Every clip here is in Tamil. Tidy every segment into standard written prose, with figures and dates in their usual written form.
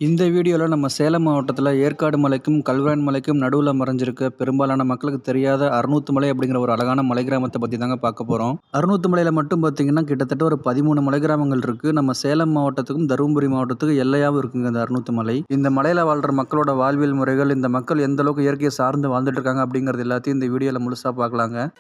இந்த வீடியோவில் நம்ம சேலம் மாவட்டத்தில் ஏற்காடு மலைக்கும் கல்வராயன் மலைக்கும் நடுவில் மறைஞ்சிருக்க பெரும்பாலான மக்களுக்கு தெரியாத அறுநூத்து மலை அப்படிங்கிற ஒரு அழகான மலை கிராமத்தை பற்றி தாங்க பார்க்க போகிறோம். அறுநூத்து மலையில் மட்டும் பார்த்தீங்கன்னா கிட்டத்தட்ட ஒரு 13 மலை கிராமங்கள் இருக்குது. நம்ம சேலம் மாவட்டத்துக்கும் தருமபுரி மாவட்டத்துக்கும் எல்லையாகவும் இருக்குங்க இந்த அறுநூத்து மலை. இந்த மலையில் வாழ்கிற மக்களோட வாழ்வியல் முறைகள், இந்த மக்கள் எந்த அளவுக்கு இயற்கையை சார்ந்து வாழ்ந்துட்டு இருக்காங்க அப்படிங்கிறது எல்லாத்தையும் இந்த வீடியோவில் முழுசாக பார்க்கலாங்க.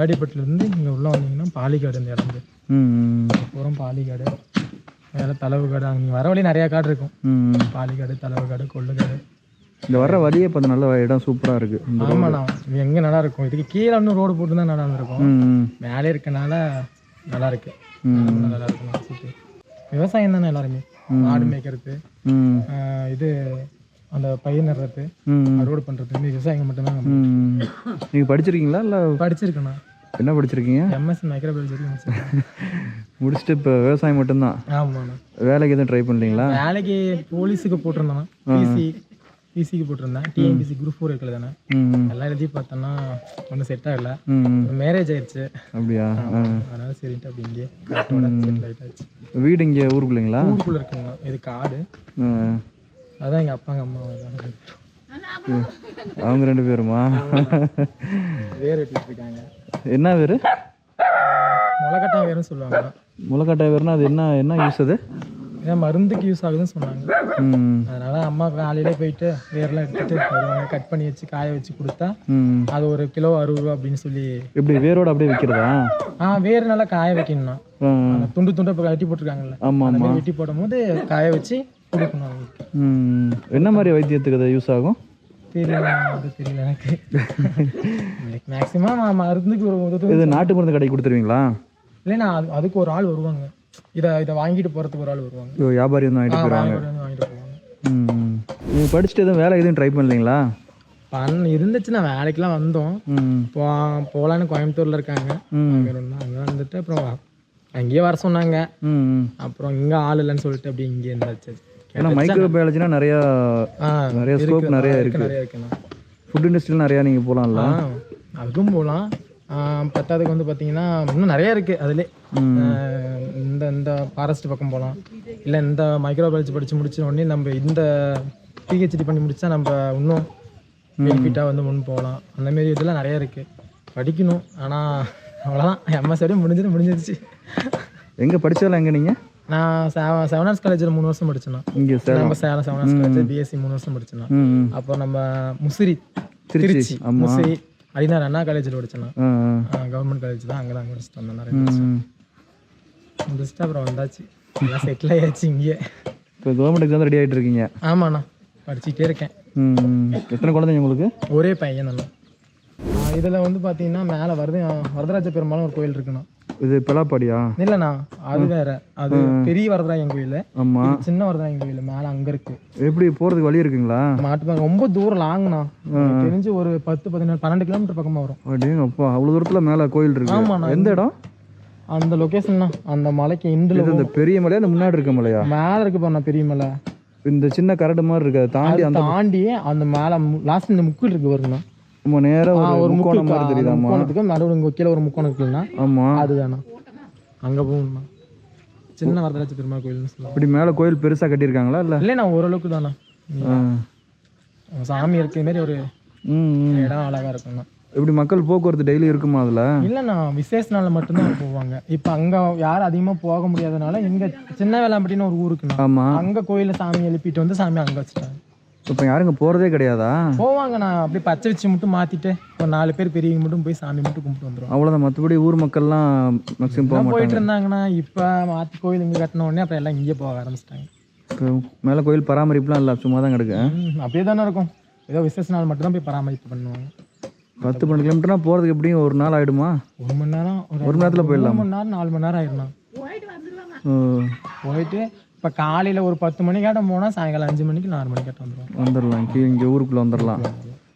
ஆடிப்பட்டிலேருந்து இங்கே உள்ளே வந்தீங்கன்னா பாலிக்காடு இந்த இடம் பூரா பாலிக்காடு, வேறு தளவுக்காடு. அங்கே நீங்கள் வர வழி நிறையா காடு இருக்கும். பாலிக்காடு, தளவுக்காடு, கொள்ளுக்காடு. இந்த வர வழியே பார்த்து நல்ல இடம் சூப்பராக இருக்குது. ஆமாண்ணா, இது எங்கே நல்லா இருக்கும். இதுக்கு கீழே இன்னும் ரோடு போட்டு தான் நல்லா இருந்திருக்கும். மேலே இருக்கனால நல்லா இருக்கு. நல்லா இருக்கும். சுற்றி விவசாயம் தானே எல்லாருமே. ஆடு மேய்க்கிறது, இது அந்த பயிர் நடுறது, அறுவடை பண்ணுறது, விவசாயம் மட்டும்தான். நீங்கள் படிச்சிருக்கீங்களா? இல்லை படிச்சிருக்கேண்ணா. என்ன படிச்சிருக்கீங்க? எம்எஸ்சி மைக்ரோபயாலஜி முடிச்சுட்டு இப்போ விவசாயம் மட்டும்தான். ஆமாண்ணா. வேலைக்கு எதுவும் ட்ரை பண்ணலீங்களா? வேலைக்கு போலீஸுக்கு போட்டிருந்தேண்ணா. பிசிக்கு போட்டிருந்தேன். டிஎன்பிசி குரூப் 4 இருக்குல்ல தானே, எல்லாம் எழுதி பார்த்தோன்னா ஒன்றும் செட் ஆகலை. மேரேஜ் ஆயிடுச்சு. அப்படியா? அதனால சரின்ட்டு அப்படி இங்கே செட்டில் ஆகிட்டாச்சு. வீடு இங்கே ஊருக்குள்ளீங்களா? ஊருக்குள்ளே இருக்குங்கண்ணா. இது காடு. அதான் எங்கள் அப்பாங்க அம்மா அவங்க 2 பேருமா? வேர் வெட்டிட்டு இருக்காங்க. என்ன வேறு? முளைக்கட்டா வேர்னு சொல்லுவாங்க. முளைக்கட்டா வேர்னா அது என்ன யூஸ்? அது ஏன் மருந்துக்கு யூஸ் ஆகுதுன்னு சொன்னாங்க. அதனால அம்மா காலையிலே போயிட்டு வேர்லாம் எடுத்துட்டு வருவாங்க. கட் பண்ணி வச்சு காய வச்சு கொடுத்தா அது ஒரு கிலோ 60 ரூபா அப்படின்னு சொல்லி. எப்படி வேரோட அப்படியே விற்கிறதா? வேர் நல்லா காய வைக்கணும்னா துண்டு துண்டு இப்போ வெட்டி போட்டிருக்காங்கல்ல, அந்த வெட்டி போடும் போது காய வச்சு கொடுக்கணும். என்ன மாதிரி வைத்தியத்துக்கு அது யூஸ் ஆகும்? தெரியல, அது தெரியல எனக்கு. மேக்ஸிமம் மருந்துக்கு ஒரு இது நாட்டு மருந்து கடைக்கு கொடுத்துருவீங்களா? இல்லைண்ணா, அதுக்கு ஒரு ஆள் வருவாங்க. இதை வாங்கிட்டு போகிறதுக்கு ஒரு ஆள் வருவாங்க. வியாபாரி வந்து வாங்கிட்டு போவாங்க. நீங்கள் படிச்சுட்டு எதுவும் வேலை எதுவும் ட்ரை பண்ணலீங்களா? இருந்துச்சுன்னா வேலைக்கெல்லாம் வந்தோம். போகலான்னு கோயம்புத்தூரில் இருக்காங்க. அங்கே வந்துட்டு அப்புறம் அங்கேயே வர சொன்னாங்க. அப்புறம் இங்கே ஆள் இல்லைன்னு சொல்லிட்டு அப்படி இங்கே இருந்தாச்சு. ஏன்னா மைக்ரோபயாலஜினா நிறைய ஸ்கோப் நிறைய இருக்குண்ணா. ஃபுட் இண்டஸ்ட்ரியில் நிறையா நீங்கள் போகலாம்ல. அதுக்கும் போகலாம். பத்தாவதுக்கு வந்து பார்த்தீங்கன்னா இன்னும் நிறையா இருக்குது. அதிலே இந்த ஃபாரஸ்ட் பக்கம் போகலாம். இல்லை இந்த மைக்ரோபயாலஜி படித்து முடிச்ச உடனே நம்ம இந்த பிஹெச்டி பண்ணி முடித்தா நம்ம இன்னும் பெனிஃபிட்டாக வந்து முன் போகலாம். அந்தமாரி இதெல்லாம் நிறையா இருக்குது. படிக்கணும். ஆனால் அவ்வளோதான். எம்எஸ் வரையும் முடிஞ்சிருச்சு. எங்கே படித்ததில்ல? எங்கே நீங்கள்? நான் செவனார்ஸ் காலேஜில் 3 வருஷம் படிச்சேன்னா. இங்கே நம்ம சேலம் செவனார்ஸ் காலேஜ் பிஎஸ்சி 3 வருஷம் படிச்சேன்னா. அப்போ நம்ம முசிறி, திருச்சி முசிறி அடினார் அண்ணா காலேஜில் படிச்சேன்னா. கவர்மெண்ட் காலேஜ் தான். அங்கே தான் படிச்சுட்டு வந்தேன். 2 வருஷம் முடிச்சுட்டு அப்புறம் வந்தாச்சு. எல்லாம் செட்டில் ஆயாச்சு இங்கே. இப்போ கவர்மெண்ட் எக்ஸாம் ரெடி ஆகிட்டு இருக்கீங்க? ஆமாண்ணா, படிச்சுக்கிட்டே இருக்கேன். எத்தனை குழந்தைங்க உங்களுக்கு? ஒரே பையன் தானே. இதில் வந்து பார்த்தீங்கன்னா மேலே வரதராஜ பெருமாளும் ஒரு கோயில் இருக்குண்ணா. இது பிளாப்பாடியா? இல்லைண்ணா, அது வேற. அது பெரிய வரதராஜன் கோயில். ஆமா, சின்ன வரதராஜன் கோயில் மேலே அங்கே இருக்கு. எப்படி போகிறதுக்கு வழி இருக்குங்களா? மாட்டு ரொம்ப தூரம் லாங்ண்ணா. தெரிஞ்சு ஒரு 10-12 கிலோமீட்டர் பக்கமாக வரும். அப்படியேங்கப்பா, அவ்வளோ தூரத்தில் மேலே கோயில் இருக்கு. ஆமாண்ணா. எந்த இடம்? அந்த லொக்கேஷன் அந்த மலைக்கு இந்த பெரிய மலையா? அந்த முன்னாடி இருக்க மலையா? மேலே இருக்கு பாருண்ணா பெரிய மலை. இந்த சின்ன கரடு மாதிரி இருக்கு. தாண்டி அந்த மேலே லாஸ்ட் இந்த முக்கில் இருக்கு வருங்கண்ணா. நேரம் ஒரு முக்கோணம் மாதிரி தெரியுதா? முக்கோணத்துக்கு நடுவில் கீழே ஒரு முக்கோணம் இருக்குல்லண்ணா. ஆமா, அதுதானா. அங்கே போகணும்ண்ணா. சின்ன வரதராஜ பெருமாள் கோயில்னு சொல்லலாம். இப்படி மேலே கோயில் பெருசாக கட்டியிருக்காங்களா? இல்லை இல்லைண்ணா, ஓரளவுக்கு தானே. சாமி இருக்கிற மாதிரி ஒரு இடம் அழகாக இருக்குண்ணா. இப்படி மக்கள் போக்குவரத்து டெய்லி இருக்குமா அதில்? இல்லைண்ணா, விசேஷ நாளில் மட்டும்தான் போவாங்க. இப்போ அங்கே யாரும் அதிகமாக போக முடியாதனால இங்கே சின்ன வேளாம்பட்டின்னு ஒரு ஊருக்குண்ணா. ஆமாம், அங்கே கோயிலில் சாமி எழுப்பிட்டு வந்து சாமி அங்கே வச்சுட்டாங்க. இப்போ யாருங்க போகிறதே கிடையாதா? போவாங்கண்ணா. அப்படி பச்சை வச்சு மட்டும் மாற்றிட்டு ஒரு 4 பேர் பெரியவங்க மட்டும் போய் சாமி மட்டும் கும்பிட்டு வந்துடும். அவ்வளோதான். மற்றபடி ஊர் மக்கள்லாம் மேக்ஸிமம் போயிட்டு இருந்தாங்கண்ணா. இப்போ மாற்றி கோயில் இங்கே கட்டின உடனே அப்புறம் எல்லாம் இங்கே போக ஆரம்பிச்சிட்டாங்க. மேலே கோயில் பராமரிப்புலாம் இல்லை, சும்மா தான் கிடக்கு. அப்படியே தானே இருக்கும். ஏதோ விசேஷ நாள் மட்டும் தான் போய் பராமரிப்பு பண்ணுவாங்க. 10-12 கிலோமீட்டர்னா போகிறதுக்கு எப்படியும் ஒரு நாள் ஆகிடுமா? 1 மணி நேரம், ஒரு மணி நேரத்தில் போயிடலாம். 3 மணி நேரம் 4 மணி நேரம் ஆயிடலாம். ஓ, போயிட்டு இப்போ காலையில் ஒரு 10 மணிக்காட்டம் போனால் சாயங்காலம் 5 மணிக்கு 4 மணிக்காட்டம் வந்துடலாம். இங்கே ஊருக்குள்ளே வந்துடலாம்.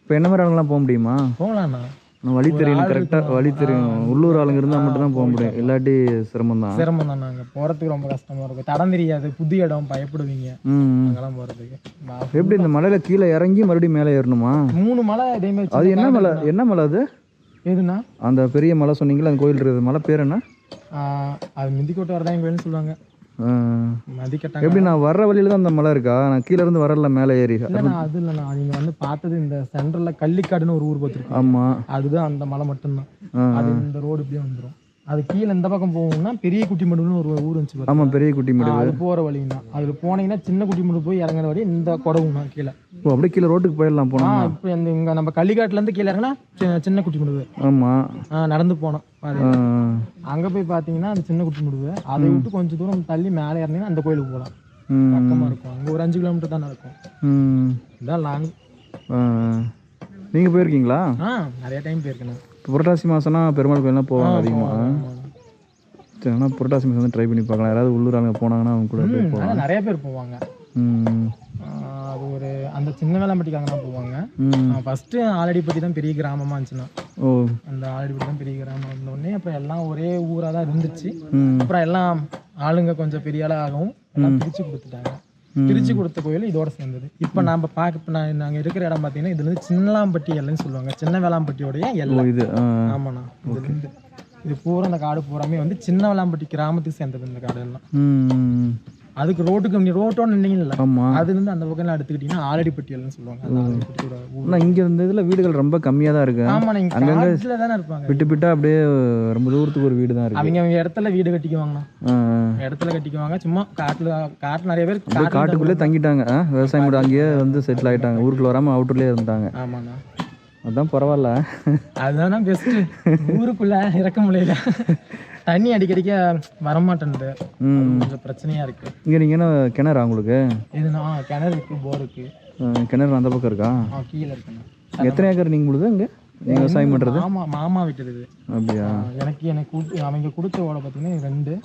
இப்போ என்ன மாதிரி ஆளுங்களாம் போக முடியுமா? போகலாண்ணா. நான் வழி தெரியும், கரெக்டாக வழி தெரியும். உள்ளூர் ஆளுங்க இருந்தால் மட்டும்தான் போக முடியும், இல்லாட்டி சிரமம் தான். சிரமம் தான். நாங்கள் போகிறதுக்கு ரொம்ப கஷ்டமாக இருக்கும். தடம் தெரியாது, புது இடம், பயப்படுவீங்க அங்கெல்லாம் போகிறதுக்கு. எப்படி இந்த மலையில் கீழே இறங்கி மறுபடியும் மேலே ஏறணுமா? 3 மலை இதேமாதிரி. அது என்ன மலை? என்ன மலை அது? எதுண்ணா? அந்த பெரிய மலை சொன்னீங்களா, அந்த கோயில் இருக்குது, மலை பேர் என்ன? அது மிந்திக்கோட்டை வரதான் கோயில்னு சொல்லுவாங்க. மதிக்கட்டாங்க. எப்படி நான் வர்ற வழியில தான் அந்த மலை இருக்கா? நான் கீழே இருந்து வரல, மேலே ஏறி? இல்லைண்ணா, அது இல்லைண்ணா. நீங்கள் வந்து பார்த்தது இந்த சென்டரில் கள்ளிக்காடுன்னு ஒரு ஊர் பார்த்துருக்கோம். ஆமாம், அதுதான் அந்த மலை மட்டும்தான். அது இந்த ரோடு இப்படியே வந்துடும். அது கீழே இந்த பக்கம் போகணும்னா பெரிய குட்டிமடுன்னு ஒரு ஊர் இருந்துச்சு. ஆமாம், பெரிய குட்டிமடு. அது போகிற வழின்னா அதில் போனீங்கன்னா சின்ன குட்டிமடு போய் இறங்குற வழி இந்த குடவுண்ணா கீழே. ஓ, அப்படியே கீழே ரோட்டுக்கு போயிடலாம் போனா? இப்போ இங்கே நம்ம கள்ளிக்காட்டுலேருந்து கீழே இறங்கினா சின்ன குட்டி முடுவு. ஆமாம், நடந்து போனோம். அங்கே போய் பார்த்தீங்கன்னா அந்த சின்ன குட்டி முடுவு. அதை விட்டு கொஞ்சம் தூரம் தள்ளி மேலே இறங்கினா அந்த கோயிலுக்கு போகலாம். பக்கமாக இருக்கும். அங்கே ஒரு 5 கிலோமீட்டர் தானே இருக்கும். இதுதான் லாங். நீங்கள் போயிருக்கீங்களா? நிறைய டைம் போயிருக்கேன். புரட்டாசி மாதம்னா பெருமாள் கோயிலாம் போவாங்க அதிகமாக. சரி, ஆனால் புரட்டாசி மாதம் வந்து ட்ரை பண்ணி பார்க்கலாம். யாராவது உள்ளூர் ஆளுங்க போனாங்கன்னா அவங்க கூட போய் போவாங்க. நிறைய பேர் போவாங்க. அது ஒரு அந்த சின்ன வேளாம்பட்டிக்காங்க தான் போவாங்க. ஃபர்ஸ்ட் ஆலடிப்பட்டி தான் பெரிய கிராமமாக இருந்துச்சுன்னா. அந்த ஆலடிப்பட்டி தான் பெரிய கிராமம் இருந்தோடனே அப்புறம் எல்லாம் ஒரே ஊராக தான் இருந்துச்சு. அப்புறம் எல்லாம் ஆளுங்க கொஞ்சம் பெரிய ஆளாகவும் எல்லாம் பிரித்து கொடுத்துட்டாங்க. பிரித்து கொடுத்த கோயில் இதோட சேர்ந்தது. இப்போ நம்ம இப்போ நாங்கள் இருக்கிற இடம் பார்த்தீங்கன்னா இதுல இருந்து சின்னலாம்பட்டி எல்லைன்னு சொல்லுவாங்க. சின்ன வேளாம்பட்டியோடைய எல்லை இது. ஆமாண்ணா. இது பூரா அந்த காடு பூராமே வந்து சின்ன வேளாம்பட்டி கிராமத்துக்கு சேர்ந்தது இந்த காடு எல்லாம். அதுக்கு ரோட்டுக்கு ரோட்டோட நின்னீங்கல்ல, அதுல இருந்து அந்த பக்கம் எடுத்துக்கிட்டீங்கன்னா ஆலடிப்பட்டியல்னு சொல்லுவாங்க. இங்க இருந்த இதுல வீடுகள் ரொம்ப கம்மியா தான் இருக்கு. ஆமா, நீங்க காட்டுல தானே இருப்பாங்க. விட்டு விட்டா அப்படியே ரொம்ப தூரத்துக்கு ஒரு வீடு தான் இருக்கு. அவங்க இடத்துல வீடு கட்டிக்குவாங்கண்ணா. இடத்துல கட்டிக்குவாங்க. சும்மா காட்டு நிறைய பேர் காட்டுக்குள்ளே தங்கிட்டாங்க. விவசாயம் கூட அங்கேயே வந்து செட்டில் ஆயிட்டாங்க. ஊருக்குள்ள வராம அவுட்டர்லயே இருந்தாங்க. ஆமாண்ணா, அதான் பரவாயில்ல. அதுதான் பெஸ்ட். ஊருக்குள்ள இறக்க முடியல, தண்ணி அடிக்கடிக்க வரமாட்டேன்து, கொஞ்சம் பிரச்சனையா இருக்கு. இங்க நீங்க என்ன கிணறா உங்களுக்கு? இதுனா கிணறு இருக்கு, போர் இருக்கு. கிணறு அந்த பக்கம் இருக்கா? கீழே இருக்குண்ணா. எத்தனை ஏக்கர் நீங்க முழுது இங்க நீங்க விவசாயம் பண்றது? ஆமா, மாமா விட்டுது. அப்படியா? எனக்கு அவங்க கொடுத்த ஓட பாத்தீங்கன்னா 2,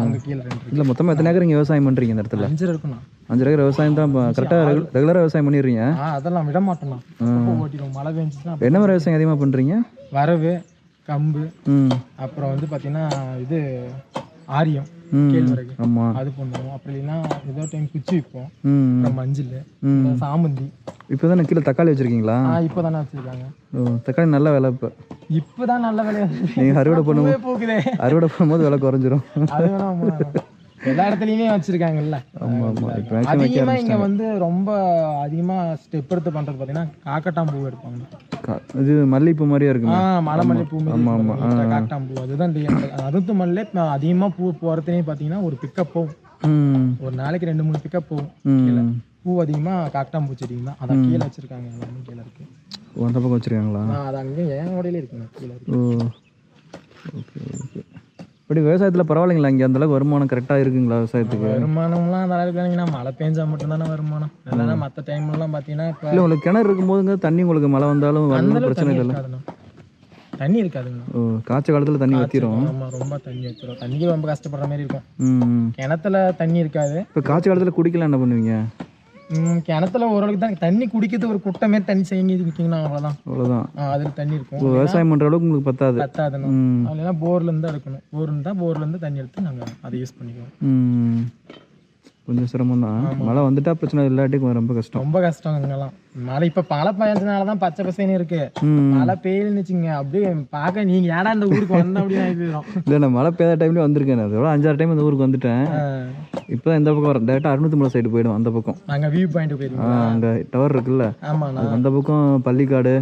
அங்க கீழே 2. இல்ல மொத்தமா எத்தனை ஏக்கர் நீங்க விவசாயம் பண்றீங்க இந்த இடத்துல? 5 இருக்குண்ணா. 5 ஏக்கர் விவசாயம் தான் கரெக்டா ரெகுலரா விவசாயம் பண்ணிடுறீங்க? அதெல்லாம் விட மாட்டோம்ண்ணா. ஓட்டிடுவோம். மழை பெஞ்சுச்சுன்னா. என்ன மாதிரி விவசாயம் அதிகமா பண்றீங்க? வரவு, கம்பு, அப்புறம் வந்து பாத்தீங்கன்னா இது ஆரியம், கேழ்வரகு, அது பண்ணுவோம். அப்புறம் இல்லைன்னா ஏதோ டைம் குச்சி வைப்போம். அப்புறம் மஞ்சள், சாமந்தி. இப்போதான் கீழே தக்காளி வச்சிருக்கீங்களா? இப்போதானே வச்சிருக்காங்க. தக்காளி நல்ல விலை. இப்போதான் நல்ல விலை. நீங்க அறுவடை பண்ணும்போது விலை குறைஞ்சிரும். அது வேணா எல்லா இடத்துலயுமே வச்சிருக்காங்கல்ல. அதிகமா இங்க வந்து ரொம்ப அதிகமா ஸ்டெப் எடுத்து பண்றது பாத்தீங்கன்னா காக்கட்டாம்பூ எடுப்பாங்க. இது மல்லிப்பூ மாதிரியா இருக்கு. மலை மல்லிப்பூ. காக்கட்டாம்பூ அதுதான். அறுத்து மல்லே அதிகமா பூ போறதுனே பாத்தீங்கன்னா ஒரு பிக்கப் போகும். ஒரு நாளைக்கு 2-3 பிக்கப் போகும். பூ அதிகமா காக்கட்டாம்பூ செடிங்க தான். அதான் கீழே வச்சிருக்காங்க. எல்லாமே கீழே இருக்கு. அந்த பக்கம் வச்சிருக்காங்களா? அது அங்கே என் ஓடையில இருக்குங்க, கீழே இருக்கு. Okay okay. இப்படி விவசாயத்தில் பரவாயில்லைங்களா? இங்கே அந்தளவுக்கு வருமானம் கரெக்டாக இருக்குங்களா விவசாயத்துக்கு? வருமானம்லாம் அந்த அளவுக்கு இல்லைங்கண்ணா. மழை பெஞ்சா மட்டும்தானே வருமானம். இல்லைன்னா மற்ற டைம்லாம் பார்த்தீங்கன்னா இல்லை உங்களுக்கு கிணறு இருக்கும்போதுங்க தண்ணி உங்களுக்கு மழை வந்தாலும் பிரச்சனை இல்லை. தண்ணி இருக்காதுங்க. காய்ச்ச காலத்தில் தண்ணி வத்திரும். ஆமாம், ரொம்ப தண்ணி வச்சிரும். தண்ணிக்கு ரொம்ப கஷ்டப்படுற மாதிரி இருக்கும். கிணத்துல தண்ணி இருக்காது. இப்போ காய்ச்ச காலத்தில் குடிக்கலாம் என்ன பண்ணுவீங்க? கிணத்துல ஓரளவுக்கு தான் தண்ணி குடிக்கிறது. ஒரு குட்டை மாரி தண்ணி செய்ய இருக்கீங்கன்னா அவ்வளோதான். அதில் தண்ணி இருக்கும். விவசாயம் பண்ணுற அளவுக்கு உங்களுக்கு பத்தாதுண்ணா. அதுல போர்லேருந்து எடுக்கணும். போர்லேருந்து தண்ணி எடுத்து நாங்கள் அதை யூஸ் பண்ணிக்குவோம். கொஞ்சம் சிரமம் தான். மழை வந்துட்டா பிரச்சனை, இல்லாட்டி ரொம்ப கஷ்டம். ரொம்ப கஷ்டம் இங்கெல்லாம். மழை இப்போ மழை பெஞ்சதுனால தான் பச்சை பசேன்னு இருக்கு. மழை பெய்யலன்னுச்சுங்க அப்படியே பார்க்க நீங்க ஏடா இந்த ஊருக்கு வந்த அப்படின்னு ஆகி போயிடும். இல்லை, நான் மழை பெய்யாத டைம்லேயே வந்திருக்கேன். அதோட 5-6 டைம் இந்த ஊருக்கு வந்துட்டேன். இப்போ இந்த பக்கம் வரேன். டேரெக்டாக 600 சைடு போயிடும். அந்த பக்கம் நாங்கள் வியூ பாயிண்ட் போயிருக்கோம். அங்கே டவர் இருக்குல்ல, அந்த பக்கம் பள்ளிக்காடு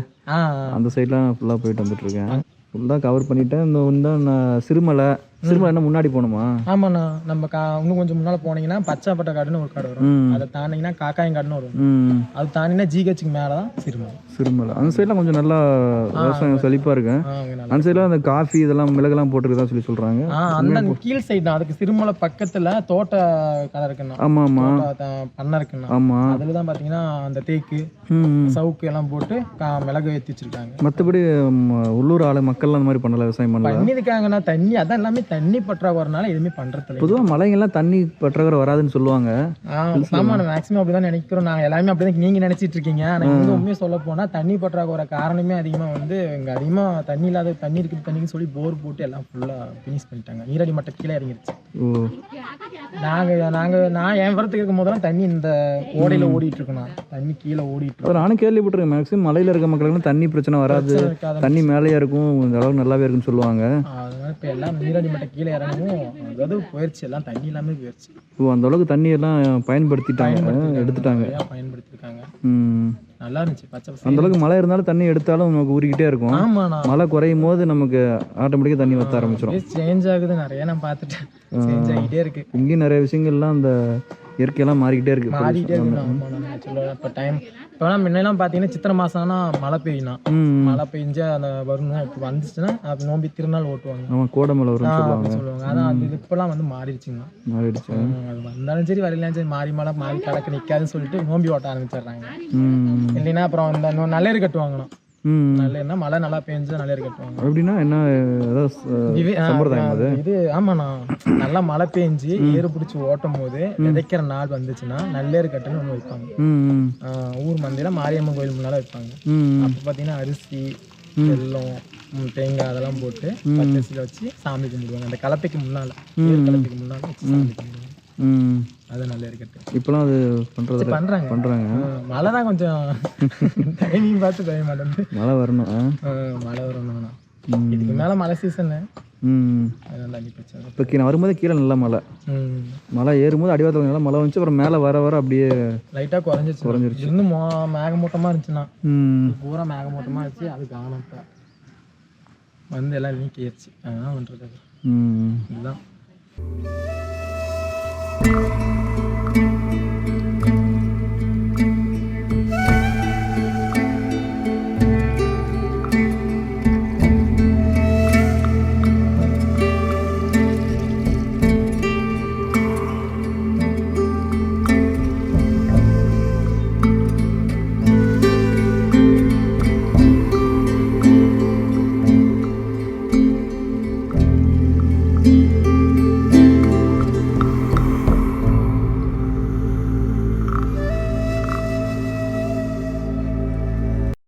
அந்த சைட்லாம் ஃபுல்லாக போயிட்டு வந்துட்டு இருக்கேன். ஃபுல்லாக கவர் பண்ணிட்டேன். இந்த நான் சிறுமலை சிறுமலை என்ன முன்னாடி போகணுமா? ஆமாண்ணா. நம்ம இன்னும் கொஞ்சம் முன்னால் போனீங்கன்னா பச்சாப்பட்ட காடுன்னு ஒரு காடு வரும். அதை தாண்டிங்கன்னா காக்காயங்காடுன்னு வரும். அது தாண்டினா ஜிஹெச்சுக்கு மேலே தான் சிறுமலை. சிறுமலை அந்த சைட்லாம் கொஞ்சம் நல்லா விவசாயம் செழிப்பாக இருக்கு. அந்த சைடில் அந்த காஃபி இதெல்லாம் மிளகெல்லாம் போட்டுருக்கதா சொல்லி சொல்கிறாங்க. அந்த கீழ் சைடு தான். அதுக்கு சிறுமலை பக்கத்தில் தோட்ட கடை இருக்குண்ணா. ஆமாம் ஆமாம் பண்ணை இருக்குண்ணா. ஆமாம். அதில் தான் பார்த்தீங்கன்னா அந்த தேக்கு சவுக்கு எல்லாம் போட்டு மிளகு ஏற்றி வச்சிருக்காங்க. மற்றபடி உள்ளூர் ஆளு மக்கள்லாம் அந்த மாதிரி பண்ணல, விவசாயம் பண்ணல. பண்ணியிருக்காங்கன்னா தண்ணி அதான் எல்லாமே தண்ணி பற்றாக்குறனால எதுவுமே பண்ணுறது. பொதுவாக மலைங்கெல்லாம் தண்ணி பற்றாக்குறை வராதுன்னு சொல்லுவாங்க. ஆமாம், மேக்ஸிமம் அப்படி தான் நினைக்கிறோம். நாங்கள் எல்லாமே அப்படி தான் நீங்கள் நினச்சிட்டு இருக்கீங்க. ஆனால் இங்கே உண்மையை சொல்ல போனால் தண்ணி பற்றாக்குறை காரணமே அதிகமாக வந்து இங்கே அதிகமாக தண்ணி இல்லாத தண்ணி இருக்குது தண்ணின்னு சொல்லி போர் போட்டு எல்லாம் ஃபுல்லாக ஃபினிஷ் பண்ணிட்டாங்க. நீரடி மட்டம் கீழே இறங்கிருச்சு. நான் என் வரத்துக்கு இருக்கும் போதெல்லாம் தண்ணி இந்த ஓடையில் ஓடிட்டு இருக்கணும். தண்ணி கீழே ஓடிட்டு இருக்கோம். நானும் கேள்விப்பட்டிருக்கேன். மேக்ஸிமம் மலையில் இருக்க மக்களுக்கு தண்ணி பிரச்சனை வராது, தண்ணி மேலேயே இருக்கும், இந்த அளவுக்கு நல்லாவே இருக்குன்னு சொல்லுவாங்க. அதனால இப்போ எல்லாம் நீரடி மட்டம் கீழே இறங்கவும் அதாவது போயிடுச்சு, எல்லாம் தண்ணி எல்லாமே போயிடுச்சு. அந்த அளவுக்கு தண்ணி எல்லாம் பயன்படுத்திட்டாங்க, எடுத்துட்டாங்க, பயன்படுத்திருக்காங்க. நல்லா இருந்துச்சு பச்சை. அந்த அளவுக்கு மழை இருந்தாலும் தண்ணி எடுத்தாலும் நமக்கு ஊறிக்கிட்டே இருக்கும். ஆமாண்ணா. மழை குறையும் போது நமக்கு ஆட்டோமேட்டிக்காக தண்ணி வத்த ஆரம்பிச்சிடும். சேஞ்ச் ஆகுது நிறைய, நான் பார்த்துட்டேன். சேஞ்ச் ஆகிட்டே இருக்கு. இங்கேயும் நிறைய விஷயங்கள்லாம் அந்த இயற்கையெல்லாம் மாறிக்கிட்டே இருக்கு. இப்போ டைம் இப்போலாம் முன்னெல்லாம் பார்த்தீங்கன்னா சித்திரை மாதம்னா மழை பெய்யணும். மழை பெஞ்சா அந்த வரணும். இப்போ வந்துச்சுன்னா அது நோம்பி திருநாள் ஓட்டுவாங்க. ஆமாம், கோடை மழை வரும்னு சொல்லுவாங்க. அதான் அது இப்போலாம் வந்து மாறிடுச்சுங்க. மாறிடுச்சு. அது வந்தாலும் சரி வரலாம் சரி, மாறி மழை மாறி கடக்க நிற்காதுன்னு சொல்லிட்டு நோம்பி ஓட்ட ஆரம்பிச்சிடுறாங்க. இல்லைன்னா அப்புறம் இந்த நல்லேறு கட்டுவாங்கண்ணா. நல்லேன்னா மழை நல்லா பெஞ்சா நல்லேறு கட்டுவாங்க. அப்படின்னா என்ன இது? ஆமாண்ணா, நல்லா மழை பெஞ்சு ஏறு பிடிச்சி ஓட்டும் போது விதைக்கிற நாள் வந்துச்சுன்னா நல்லேறு கட்டுன்னு ஒன்று வைப்பாங்க. ஊர் மந்தையில மாரியம்மன் கோயில் முன்னால வைப்பாங்க. அப்போ பார்த்தீங்கன்னா அரிசி வெல்லம் தேங்காய் அதெல்லாம் போட்டு பச்சரிசியில் வச்சு சாமி கும்பிடுவாங்க. அந்த கலப்பைக்கு முன்னால கலப்பைக்கு முன்னால வச்சு சாமி கும்பிடுவாங்க. அது நல்ல இருக்கட்டும். இப்போலாம் அது பண்ணுறாங்க. மழை தான் கொஞ்சம் டைமிங் பார்த்து தய மாட்டேன். மழை வரணும். இதுக்கு மேலே மழை சீசனு. அதெல்லாம் தண்ணி பிரச்சனை. இப்போ நான் வரும்போது கீழே நல்லா மழை ஏறும்போது அடிவாரத்தில் நல்லா மழை வந்துச்சு. அப்புறம் மேலே வர அப்படியே லைட்டாக குறைஞ்சிருச்சு. இன்னும் மேகமூட்டமாக இருந்துச்சுன்னா பூரா மேகமூட்டமாக இருந்துச்சு. அது காணும். இப்போ வந்து எல்லாம் நீக்கிடுச்சு. அதெல்லாம் பண்ணுறது இதுதான்.